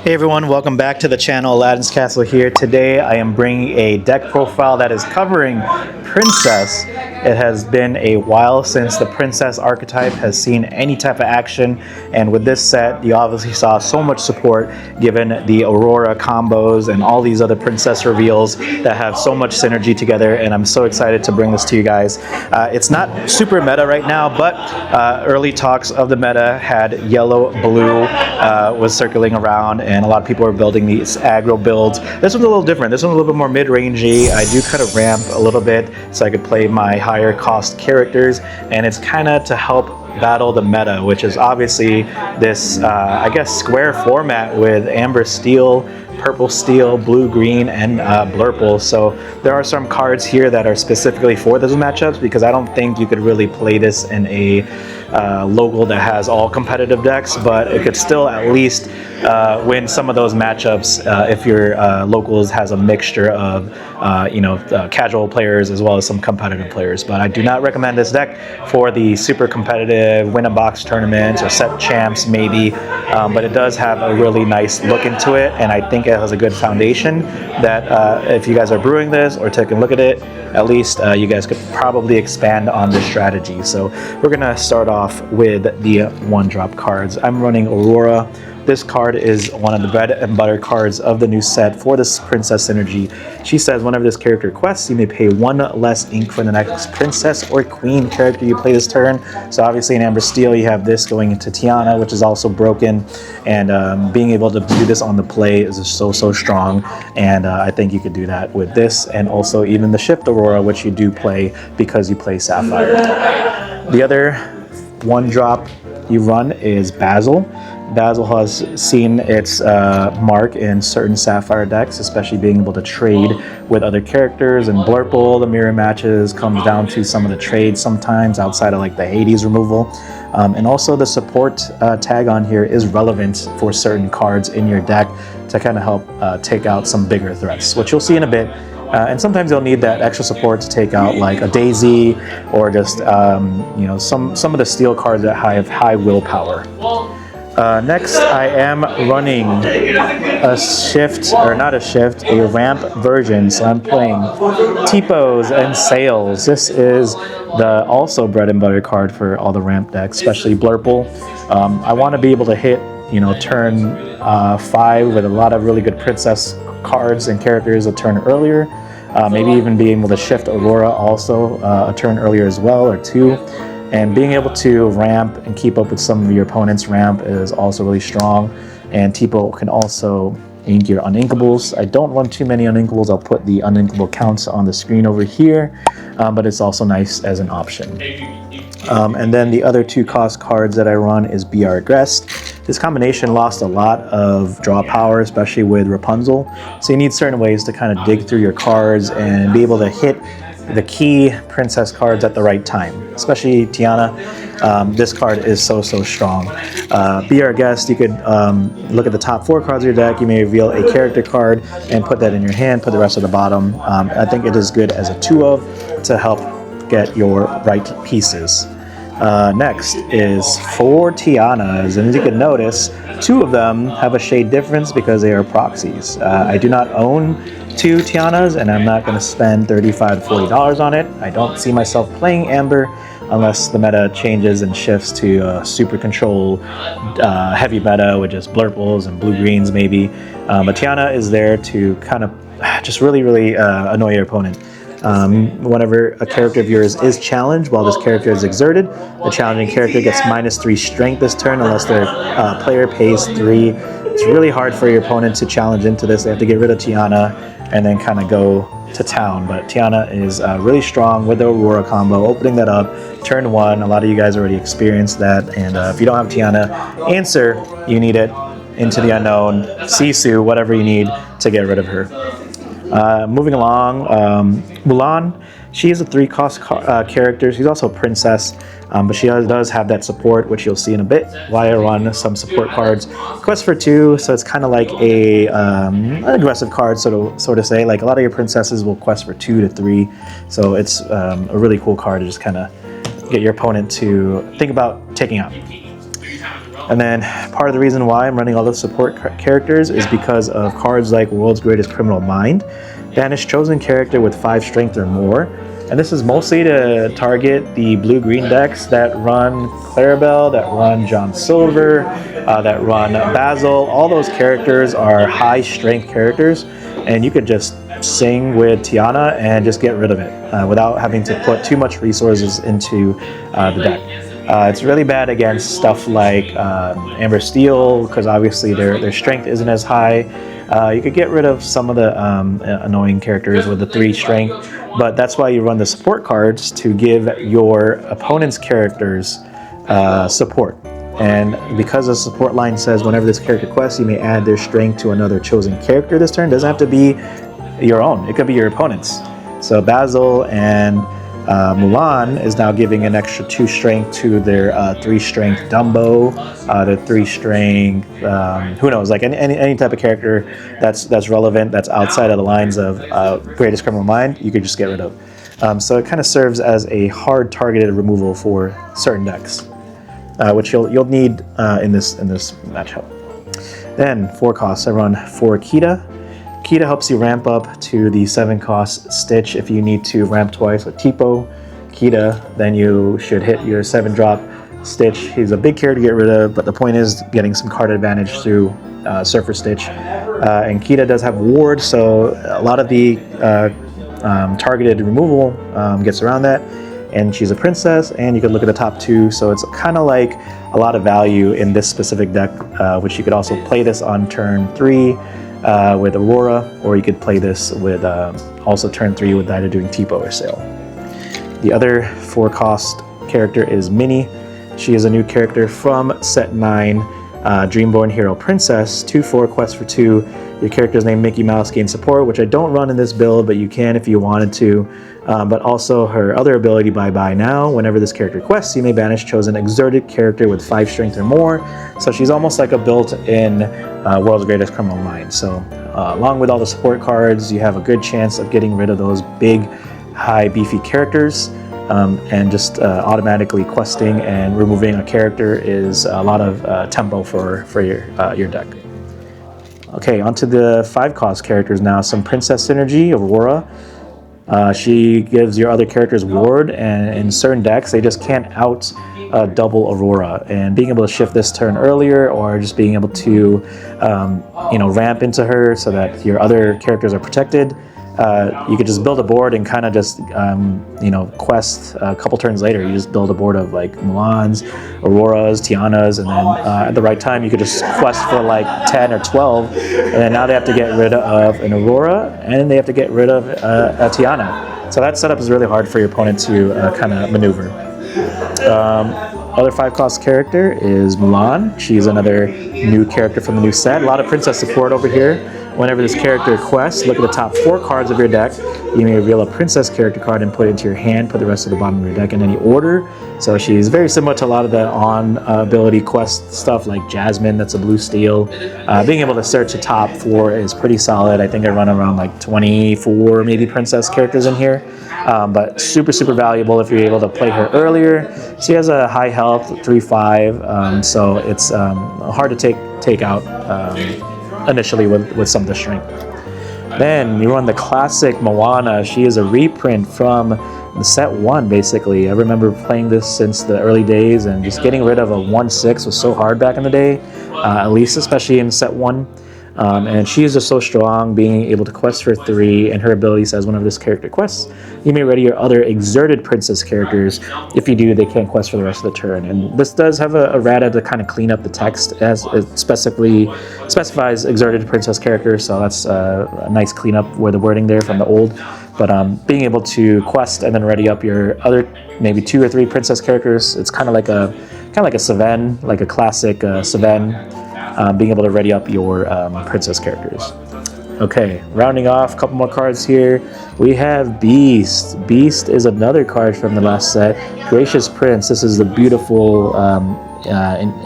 Hey everyone, welcome back to the channel. Aladdin's Castle here. Today I am bringing a deck profile that is covering Princess. It has been a while since the Princess archetype has seen any type of action, and with this set you obviously saw so much support given the Aurora combos and all these other Princess reveals that have so much synergy together, and I'm so excited to bring this to you guys. It's not super meta right now, but early talks of the meta had yellow, blue was circling around, and a lot of people are building these aggro builds. This one's a little different. This one's a little bit more mid-rangey. I do kind of ramp a little bit so I could play my higher cost characters, and it's kind of to help battle the meta, which is obviously this, I guess, square format with amber steel, purple steel, blue green, and blurple. So there are some cards here that are specifically for those matchups, because I don't think you could really play this in a local that has all competitive decks, but it could still at least win some of those matchups if your locals has a mixture of casual players as well as some competitive players. But I do not recommend this deck for the super competitive win a box tournaments or set champs maybe, but it does have a really nice look into it, and I think it has a good foundation that if you guys are brewing this or taking a look at it, at least you guys could probably expand on this strategy. So we're gonna start off with the one drop cards. I'm running Aurora. This card is one of the bread and butter cards of the new set for this Princess synergy. She says whenever this character quests, you may pay one less ink for the next Princess or Queen character you play this turn. So obviously in Amber Steel, you have this going into Tiana, which is also broken, and being able to do this on the play is so strong, and I think you could do that with this, and also even the Shift Aurora, which you do play because you play Sapphire. The other one drop you run is Basil. Basil has seen its mark in certain Sapphire decks, especially being able to trade with other characters, and Blurple, the mirror matches, comes down to some of the trades sometimes outside of like the Hades removal. And also the support tag on here is relevant for certain cards in your deck to kind of help take out some bigger threats, which you'll see in a bit. And sometimes you'll need that extra support to take out like a Daisy or just some of the steel cards that have high willpower. Next, I am running a shift, or not a shift, a ramp version. So I'm playing Tipos and Sails. This is the also bread and butter card for all the ramp decks, especially Blurple. I want to be able to hit, turn 5 with a lot of really good Princess cards and characters a turn earlier. Maybe even being able to shift Aurora also a turn earlier as well, or 2. And being able to ramp and keep up with some of your opponent's ramp is also really strong. And Tipo can also ink your uninkables. I don't run too many uninkables. I'll put the uninkable counts on the screen over here, but it's also nice as an option. And then the other 2 cost cards that I run is Be Our Guest. This combination lost a lot of draw power, especially with Rapunzel. So you need certain ways to kind of dig through your cards and be able to hit the key Princess cards at the right time, especially Tiana. This card is so strong. Be Our Guest, you could look at the top 4 cards of your deck. You may reveal a character card and put that in your hand, put the rest at the bottom. I think it is good as a 2-of to help get your right pieces. Next is 4 Tianas, and as you can notice, 2 of them have a shade difference because they are proxies. I do not own 2 Tianas, and I'm not going to spend $35 to $40 on it. I don't see myself playing Amber unless the meta changes and shifts to super control heavy meta with just Blurples and blue greens maybe. But Tiana is there to kind of just really annoy your opponent. Whenever a character of yours is challenged while this character is exerted, the challenging character gets -3 strength this turn unless their player pays 3. It's really hard for your opponent to challenge into this. They have to get rid of Tiana and then kind of go to town. But Tiana is really strong with the Aurora combo, opening that up turn 1. A lot of you guys already experienced that, and if you don't have Tiana, answer, you need it, Into the Unknown, Sisu, whatever you need to get rid of her. Moving along, Mulan. She is a 3-cost character. She's also a princess, but she does have that support, which you'll see in a bit. Why I run some support cards. Quest for 2, so it's kind of like a an aggressive card, so to say. Like a lot of your princesses will quest for 2 to 3, so it's a really cool card to just kind of get your opponent to think about taking out. And then part of the reason why I'm running all the support characters is because of cards like World's Greatest Criminal Mind. Banish chosen character with 5 strength or more. And this is mostly to target the blue-green decks that run Clarabelle, that run John Silver, that run Basil. All those characters are high-strength characters, and you could just sing with Tiana and just get rid of it without having to put too much resources into the deck. It's really bad against stuff like Amber Steel, because obviously their strength isn't as high. You could get rid of some of the annoying characters with the 3 strength, but that's why you run the support cards, to give your opponent's characters support. And because the support line says whenever this character quests, you may add their strength to another chosen character this turn. It doesn't have to be your own, it could be your opponent's. So Basil and Mulan is now giving an extra 2 strength to their 3 strength Dumbo, their 3 strength, who knows, like any type of character that's relevant, that's outside of the lines of Greatest Criminal Mind, you could just get rid of. So it kind of serves as a hard targeted removal for certain decks, which you'll need in this matchup. Then 4 costs, I run 4 Kita. Kita helps you ramp up to the 7 cost Stitch if you need to ramp twice with Tipo. Kita, then you should hit your 7 drop Stitch. He's a big character to get rid of, but the point is getting some card advantage through Surfer Stitch. And Kita does have Ward, so a lot of the targeted removal gets around that. And she's a princess, and you can look at the top 2, so it's kind of like a lot of value in this specific deck, which you could also play this on turn 3 with Aurora, or you could play this with also turn 3 with either doing Tipo or Sail. The other 4 cost character is Minnie. She is a new character from set 9, Dreamborn Hero Princess, 2/4 quest for 2. Your character's named Mickey Mouse, gain support, which I don't run in this build, but you can if you wanted to. But also her other ability, Bye Now. Whenever this character quests, you may banish chosen exerted character with 5 strength or more. So she's almost like a built-in World's Greatest Criminal Mind. So along with all the support cards, you have a good chance of getting rid of those big, high, beefy characters. And just automatically questing and removing a character is a lot of tempo for your deck. Okay, onto the 5 cost characters now. Some Princess Synergy, Aurora. She gives your other characters Ward, and in certain decks they just can't out double Aurora. And being able to shift this turn earlier, or just being able to ramp into her so that your other characters are protected. You could just build a board and kind of just quest a couple turns later. You just build a board of like Mulans, Auroras, Tianas, and then at the right time you could just quest for like 10 or 12, and then now they have to get rid of an Aurora and they have to get rid of a Tiana. So that setup is really hard for your opponent to kind of maneuver. Other 5 cost character is Mulan. She's another new character from the new set. A lot of princess support over here. Whenever this character quests, look at the top 4 cards of your deck. You may reveal a princess character card and put it into your hand. Put the rest of the bottom of your deck in any order. So she's very similar to a lot of the ability quest stuff like Jasmine, that's a blue steel. Being able to search the top 4 is pretty solid. I think I run around like 24 maybe princess characters in here. But super valuable if you're able to play her earlier. She has a high health, 3/5, so it's hard to take out initially with some of the strength. Then you run the classic Moana. She is a reprint from the set 1 basically. I remember playing this since the early days, and just getting rid of a 1/6 was so hard back in the day, at least especially in set 1. And she is just so strong, being able to quest for 3, and her ability says whenever this character quests, you may ready your other exerted princess characters. If you do, they can't quest for the rest of the turn. And this does have a errata to kind of clean up the text, as it specifies exerted princess characters, so that's a nice cleanup with the wording there from the old. But being able to quest and then ready up your other maybe 2 or 3 princess characters, it's kind of like a Saven, like a classic Saven. Being able to ready up your princess characters. Okay, rounding off, a couple more cards here. We have Beast. Beast is another card from the last set. Gracious Prince. This is the beautiful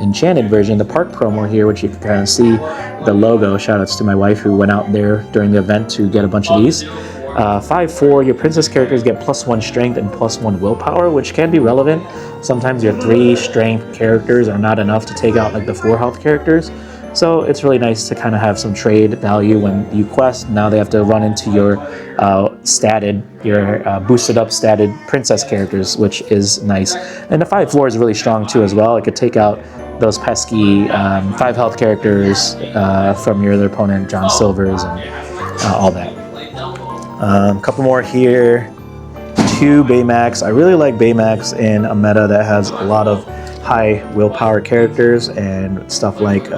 enchanted version, the park promo here, which you can kind of see the logo. Shoutouts to my wife who went out there during the event to get a bunch of these. 5/4, your princess characters get +1 strength and +1 willpower, which can be relevant. Sometimes your 3 strength characters are not enough to take out like the 4 health characters. So it's really nice to kind of have some trade value when you quest. Now they have to run into your boosted up statted princess characters, which is nice. And the 5/4 is really strong too as well. It could take out those pesky 5 health characters from your other opponent, John Silver's, and all that. A couple more here. 2 Baymax. I really like Baymax in a meta that has a lot of high willpower characters and stuff like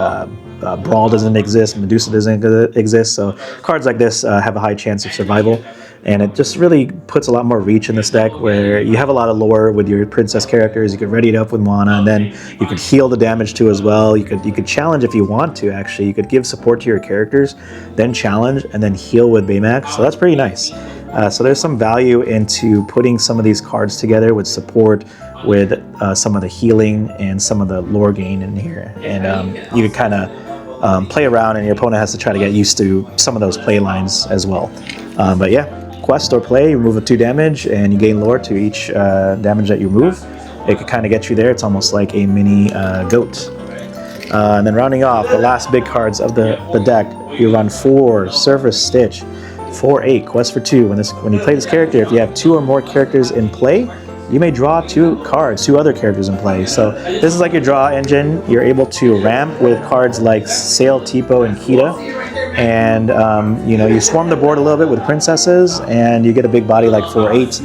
Brawl doesn't exist, Medusa doesn't exist, so cards like this have a high chance of survival, and it just really puts a lot more reach in this deck where you have a lot of lore with your princess characters. You could ready it up with Moana, and then you could heal the damage too as well. You could challenge if you want to. Actually, you could give support to your characters, then challenge, and then heal with Baymax, so that's pretty nice. So there's some value into putting some of these cards together with support, with some of the healing and some of the lore gain in here, and you could kind of play around, and your opponent has to try to get used to some of those play lines as well. But yeah, quest or play, you remove a 2 damage and you gain lore to each damage that you remove. It could kind of get you there. It's almost like a mini goat. And then rounding off the last big cards of the deck, you run 4 Surface Stitch, 4/8, quest for 2. When you play this character, if you have 2 or more characters in play, you may draw 2 cards, 2 other characters in play. So this is like your draw engine. You're able to ramp with cards like Sail, Tipo, and Kita. And you swarm the board a little bit with princesses, and you get a big body like 4/8,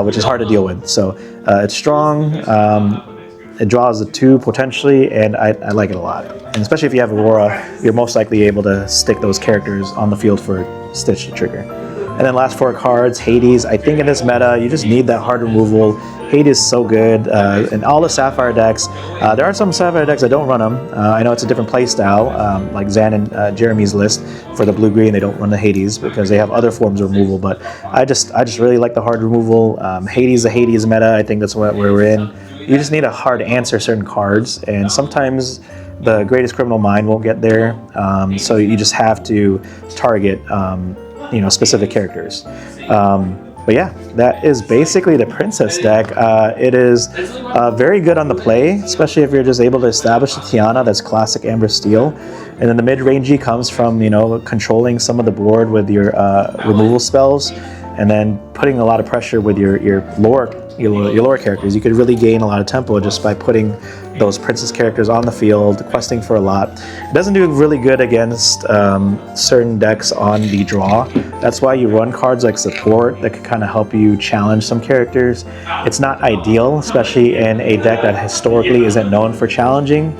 which is hard to deal with. So it's strong. It draws a 2 potentially, and I like it a lot. And especially if you have Aurora, you're most likely able to stick those characters on the field for Stitch to trigger. And then last 4 cards, Hades. I think in this meta, you just need that hard removal. Hades is so good. In all the Sapphire decks, there are some Sapphire decks that don't run them. I know it's a different play style, like Zan and Jeremy's list for the blue-green. They don't run the Hades because they have other forms of removal. But I just really like the hard removal. Hades, the Hades meta, I think that's what we're in. You just need a hard answer certain cards, and sometimes the greatest criminal mind won't get there. So you just have to target specific characters. But yeah, that is basically the princess deck. It is very good on the play, especially if you're just able to establish the Tiana that's classic Amber Steel. And then the mid-rangey comes from controlling some of the board with your removal spells, and then putting a lot of pressure with your lore characters. You could really gain a lot of tempo just by putting those princess characters on the field, questing for a lot. It doesn't do really good against certain decks on the draw. That's why you run cards like support that could kind of help you challenge some characters. It's not ideal, especially in a deck that historically isn't known for challenging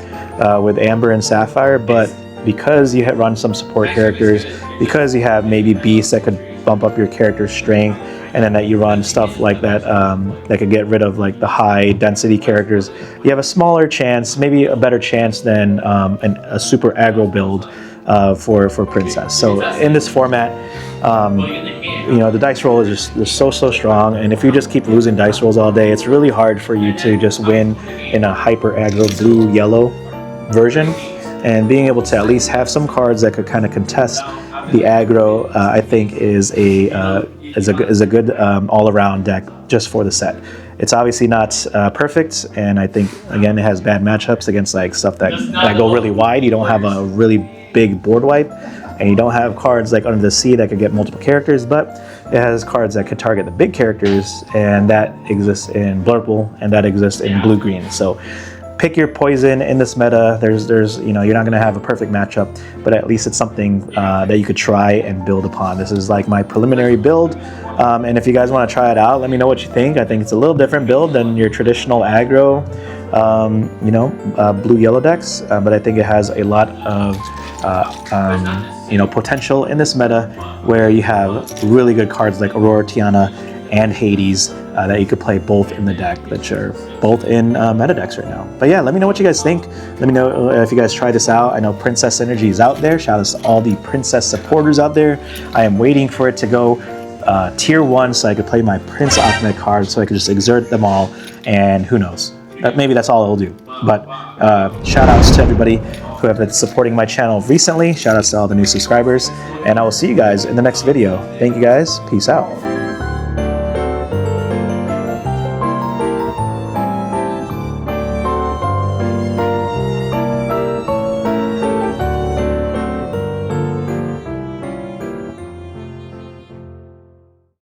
with Amber and Sapphire, but because you run some support characters, because you have maybe beasts that could bump up your character's strength, and then that you run stuff like that that could get rid of like the high density characters, you have a smaller chance, maybe a better chance than a super aggro build for princess. So in this format, the dice roll is just so strong, and if you just keep losing dice rolls all day, it's really hard for you to just win in a hyper aggro blue-yellow version. And being able to at least have some cards that could kind of contest the aggro, I think is a good all-around deck just for the set. It's obviously not perfect, and I think again it has bad matchups against like stuff that go really wide. You don't have a really big board wipe, and you don't have cards like Under the Sea that could get multiple characters, but it has cards that could target the big characters, and that exists in Blurple, and that exists in blue-green. So pick your poison in this meta. There's you're not going to have a perfect matchup, but at least it's something that you could try and build upon. This is like my preliminary build, and if you guys want to try it out, let me know what you think. I think it's a little different build than your traditional aggro, blue-yellow decks, but I think it has a lot of potential in this meta where you have really good cards like Aurora, Tiana, and Hades that you could play both in the deck, that are both in meta decks right now. But yeah, let me know what you guys think. Let me know if you guys try this out. I know Princess Energy is out there. Shout out to all the Princess supporters out there. I am waiting for it to go tier 1 so I could play my Prince Ahmed cards, so I could just exert them all, and who knows, maybe that's all it'll do. But shout outs to everybody. who have been supporting my channel recently. Shout outs to all the new subscribers. And I will see you guys in the next video. Thank you guys. Peace out.